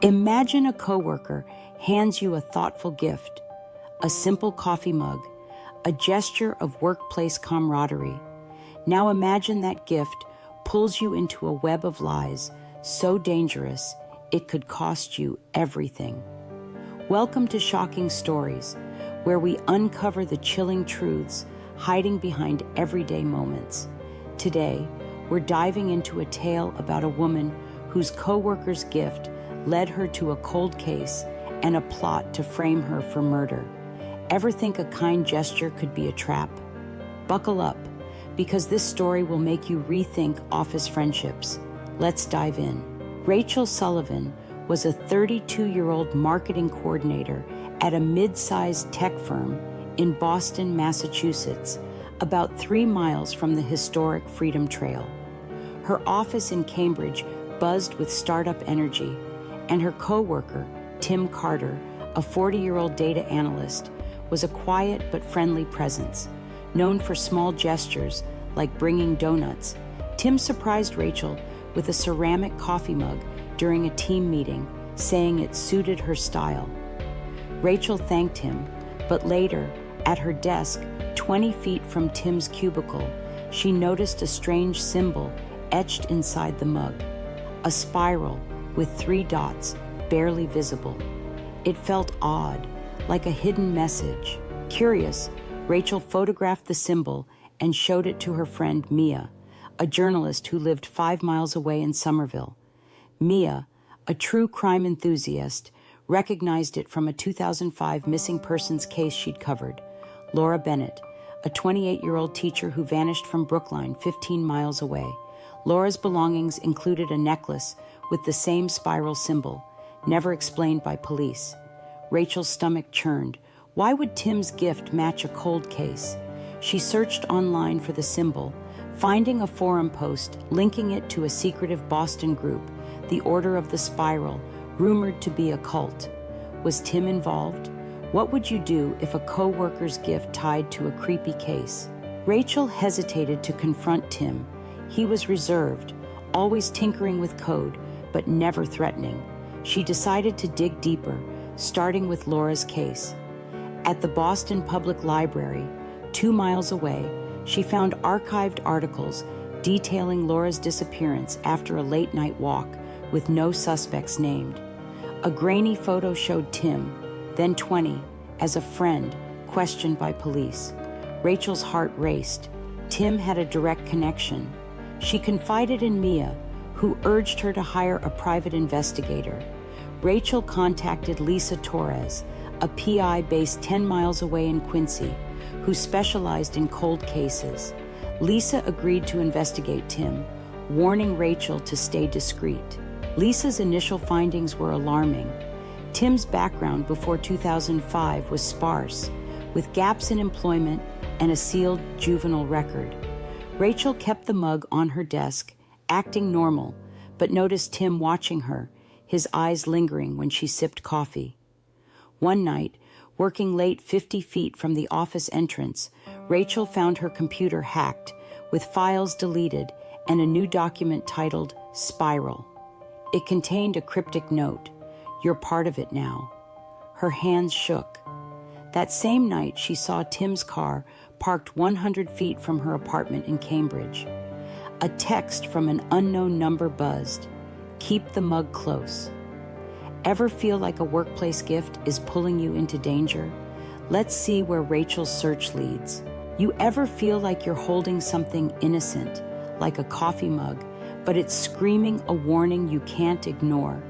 Imagine a coworker hands you a thoughtful gift, a simple coffee mug, a gesture of workplace camaraderie. Now imagine that gift pulls you into a web of lies so dangerous it could cost you everything. Welcome to Shocking Stories, where we uncover the chilling truths hiding behind everyday moments. Today, we're diving into a tale about a woman whose coworker's gift led her to a cold case and a plot to frame her for murder. Ever think a kind gesture could be a trap? Buckle up, because this story will make you rethink office friendships. Let's dive in. Rachel Sullivan was a 32-year-old marketing coordinator at a mid-sized tech firm in Boston, Massachusetts, about 3 miles from the historic Freedom Trail. Her office in Cambridge buzzed with startup energy, and her coworker, Tim Carter, a 40-year-old data analyst, was a quiet but friendly presence. Known for small gestures like bringing donuts, Tim surprised Rachel with a ceramic coffee mug during a team meeting, saying it suited her style. Rachel thanked him, but later, at her desk, 20 feet from Tim's cubicle, she noticed a strange symbol etched inside the mug, a spiral with 3 dots, barely visible. It felt odd, like a hidden message. Curious, Rachel photographed the symbol and showed it to her friend Mia, a journalist who lived 5 miles away in Somerville. Mia, a true crime enthusiast, recognized it from a 2005 missing persons case she'd covered. Laura Bennett, a 28-year-old teacher who vanished from Brookline 15 miles away. Laura's belongings included a necklace with the same spiral symbol, never explained by police. Rachel's stomach churned. Why would Tim's gift match a cold case? She searched online for the symbol, finding a forum post linking it to a secretive Boston group, the Order of the Spiral, rumored to be a cult. Was Tim involved? What would you do if a coworker's gift tied to a creepy case? Rachel hesitated to confront Tim. He was reserved, always tinkering with code, but never threatening. She decided to dig deeper, starting with Laura's case. At the Boston Public Library, 2 miles away, she found archived articles detailing Laura's disappearance after a late-night walk with no suspects named. A grainy photo showed Tim, then 20, as a friend, questioned by police. Rachel's heart raced. Tim had a direct connection. She confided in Mia, who urged her to hire a private investigator. Rachel contacted Lisa Torres, a PI based 10 miles away in Quincy, who specialized in cold cases. Lisa agreed to investigate Tim, warning Rachel to stay discreet. Lisa's initial findings were alarming. Tim's background before 2005 was sparse, with gaps in employment and a sealed juvenile record. Rachel kept the mug on her desk, acting normal, but noticed Tim watching her, his eyes lingering when she sipped coffee. One night, working late 50 feet from the office entrance, Rachel found her computer hacked, with files deleted and a new document titled Spiral. It contained a cryptic note, "You're part of it now." Her hands shook. That same night, she saw Tim's car parked 100 feet from her apartment in Cambridge. A text from an unknown number buzzed, "Keep the mug close." Ever feel like a workplace gift is pulling you into danger? Let's see where Rachel's search leads. You ever feel like you're holding something innocent, like a coffee mug, but it's screaming a warning you can't ignore?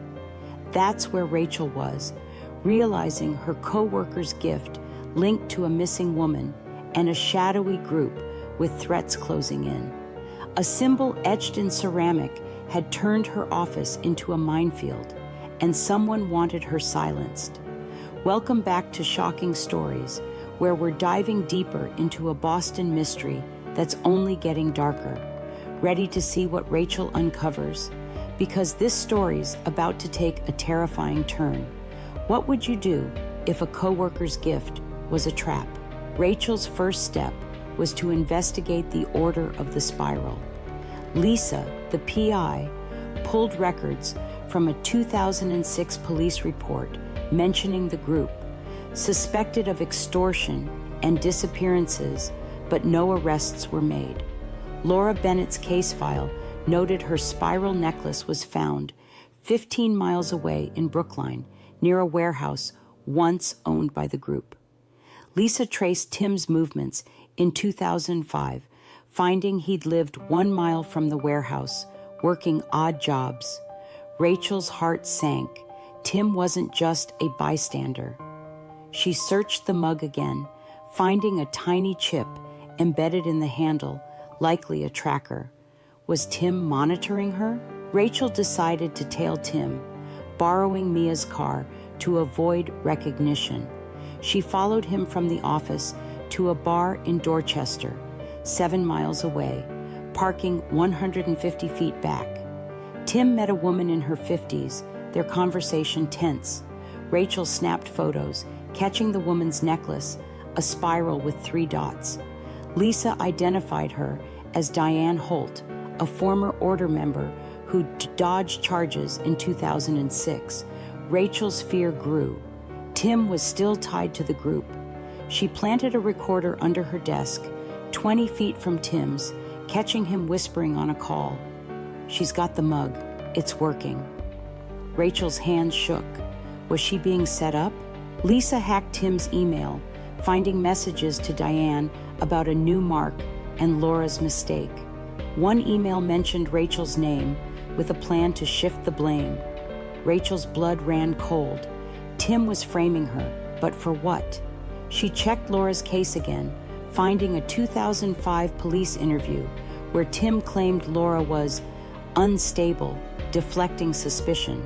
That's where Rachel was, realizing her coworker's gift linked to a missing woman and a shadowy group with threats closing in. A symbol etched in ceramic had turned her office into a minefield, and someone wanted her silenced. Welcome back to Shocking Stories, where we're diving deeper into a Boston mystery that's only getting darker. Ready to see what Rachel uncovers? Because this story's about to take a terrifying turn. What would you do if a coworker's gift was a trap? Rachel's first step was to investigate the Order of the Spiral. Lisa, the PI, pulled records from a 2006 police report mentioning the group, suspected of extortion and disappearances, but no arrests were made. Laura Bennett's case file noted her spiral necklace was found 15 miles away in Brookline, near a warehouse once owned by the group. Lisa traced Tim's movements in 2005, finding he'd lived 1 mile from the warehouse, working odd jobs. Rachel's heart sank. Tim wasn't just a bystander. She searched the mug again, finding a tiny chip embedded in the handle, likely a tracker. Was Tim monitoring her? Rachel decided to tail Tim, borrowing Mia's car to avoid recognition. She followed him from the office to a bar in Dorchester, 7 miles away, parking 150 feet back. Tim met a woman in her 50s, their conversation tense. Rachel snapped photos, catching the woman's necklace, a spiral with 3 dots. Lisa identified her as Diane Holt, a former order member who dodged charges in 2006. Rachel's fear grew. Tim was still tied to the group. She planted a recorder under her desk, 20 feet from Tim's, catching him whispering on a call. "She's got the mug. It's working." Rachel's hands shook. Was she being set up? Lisa hacked Tim's email, finding messages to Diane about a new mark and Laura's mistake. One email mentioned Rachel's name with a plan to shift the blame. Rachel's blood ran cold. Tim was framing her, but for what? She checked Laura's case again, finding a 2005 police interview where Tim claimed Laura was unstable, deflecting suspicion.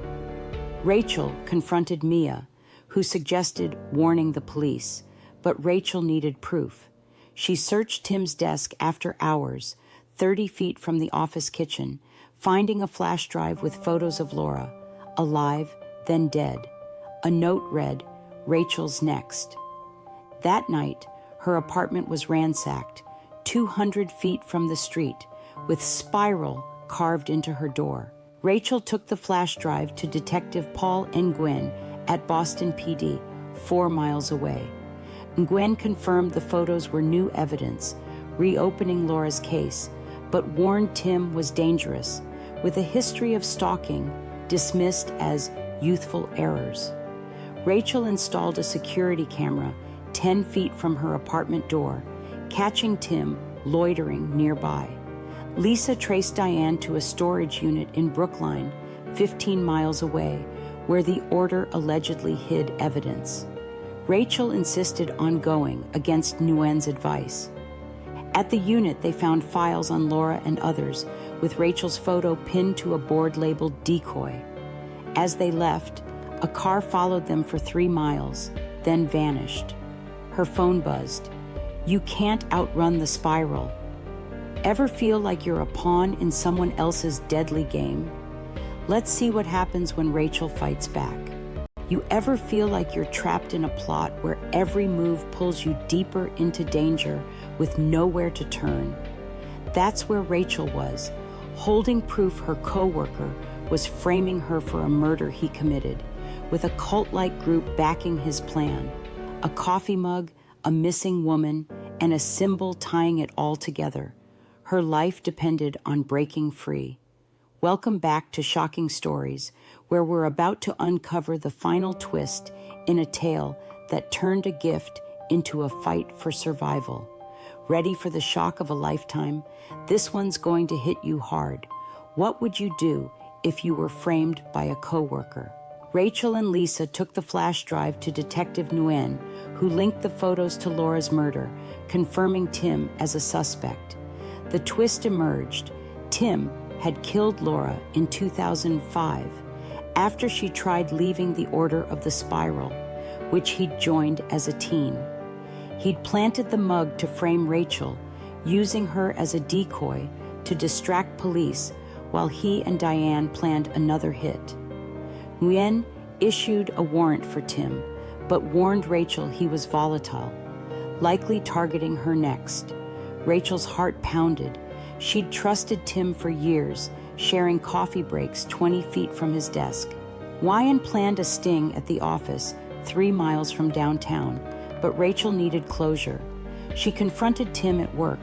Rachel confronted Mia, who suggested warning the police, but Rachel needed proof. She searched Tim's desk after hours, 30 feet from the office kitchen, finding a flash drive with photos of Laura, alive, then dead. A note read, "Rachel's next." That night, her apartment was ransacked, 200 feet from the street, with spiral carved into her door. Rachel took the flash drive to Detective Paul Nguyen at Boston PD, 4 miles away. Nguyen confirmed the photos were new evidence, reopening Laura's case, but warned Tim was dangerous, with a history of stalking dismissed as youthful errors. Rachel installed a security camera 10 feet from her apartment door, catching Tim loitering nearby. Lisa traced Diane to a storage unit in Brookline, 15 miles away, where the order allegedly hid evidence. Rachel insisted on going against Nguyen's advice. At the unit, they found files on Laura and others, with Rachel's photo pinned to a board labeled decoy. As they left, a car followed them for 3 miles, then vanished. Her phone buzzed. "You can't outrun the spiral." Ever feel like you're a pawn in someone else's deadly game? Let's see what happens when Rachel fights back. You ever feel like you're trapped in a plot where every move pulls you deeper into danger with nowhere to turn? That's where Rachel was, holding proof her coworker was framing her for a murder he committed, with a cult-like group backing his plan. A coffee mug, a missing woman, and a symbol tying it all together. Her life depended on breaking free. Welcome back to Shocking Stories, where we're about to uncover the final twist in a tale that turned a gift into a fight for survival. Ready for the shock of a lifetime? This one's going to hit you hard. What would you do if you were framed by a coworker? Rachel and Lisa took the flash drive to Detective Nguyen, who linked the photos to Laura's murder, confirming Tim as a suspect. The twist emerged. Tim had killed Laura in 2005 after she tried leaving the Order of the Spiral, which he'd joined as a teen. He'd planted the mug to frame Rachel, using her as a decoy to distract police while he and Diane planned another hit. Nguyen issued a warrant for Tim, but warned Rachel he was volatile, likely targeting her next. Rachel's heart pounded. She'd trusted Tim for years, sharing coffee breaks 20 feet from his desk. Wyan planned a sting at the office 3 miles from downtown, but Rachel needed closure. She confronted Tim at work,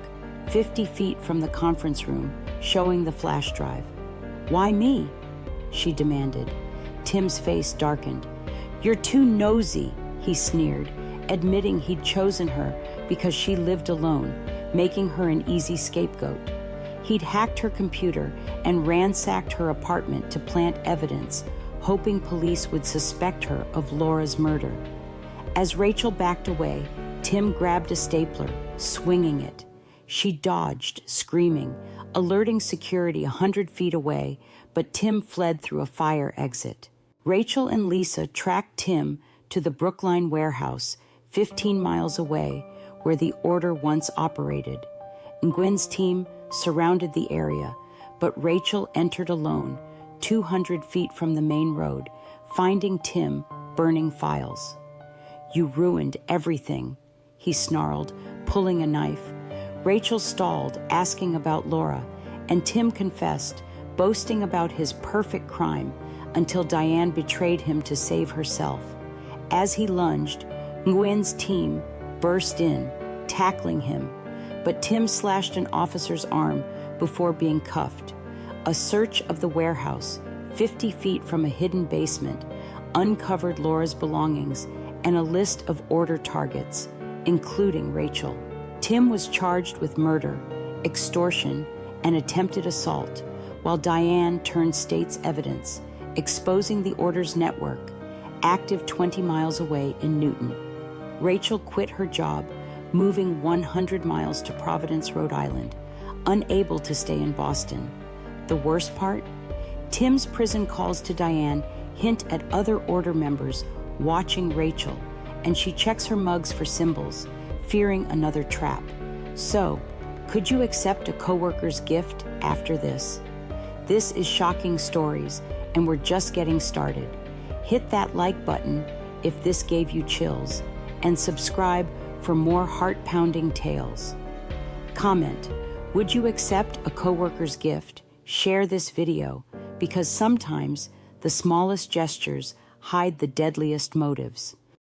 50 feet from the conference room, showing the flash drive. "Why me?" she demanded. Tim's face darkened. "You're too nosy," he sneered, admitting he'd chosen her because she lived alone, making her an easy scapegoat. He'd hacked her computer and ransacked her apartment to plant evidence, hoping police would suspect her of Laura's murder. As Rachel backed away, Tim grabbed a stapler, swinging it. She dodged, screaming, alerting security 100 feet away, but Tim fled through a fire exit. Rachel and Lisa tracked Tim to the Brookline warehouse, 15 miles away, where the order once operated. Nguyen's team surrounded the area, but Rachel entered alone, 200 feet from the main road, finding Tim burning files. "You ruined everything," he snarled, pulling a knife. Rachel stalled, asking about Laura, and Tim confessed, boasting about his perfect crime, until Diane betrayed him to save herself. As he lunged, Nguyen's team burst in, tackling him, but Tim slashed an officer's arm before being cuffed. A search of the warehouse, 50 feet from a hidden basement, uncovered Laura's belongings and a list of order targets, including Rachel. Tim was charged with murder, extortion, and attempted assault, while Diane turned state's evidence, exposing the order's network, active 20 miles away in Newton. Rachel quit her job, moving 100 miles to Providence, Rhode Island, unable to stay in Boston. The worst part? Tim's prison calls to Diane hint at other order members watching Rachel, and she checks her mugs for symbols, fearing another trap. So, could you accept a coworker's gift after this? This is Shocking Stories, and we're just getting started. Hit that like button if this gave you chills, and subscribe for more heart-pounding tales. Comment, would you accept a coworker's gift? Share this video, because sometimes the smallest gestures hide the deadliest motives.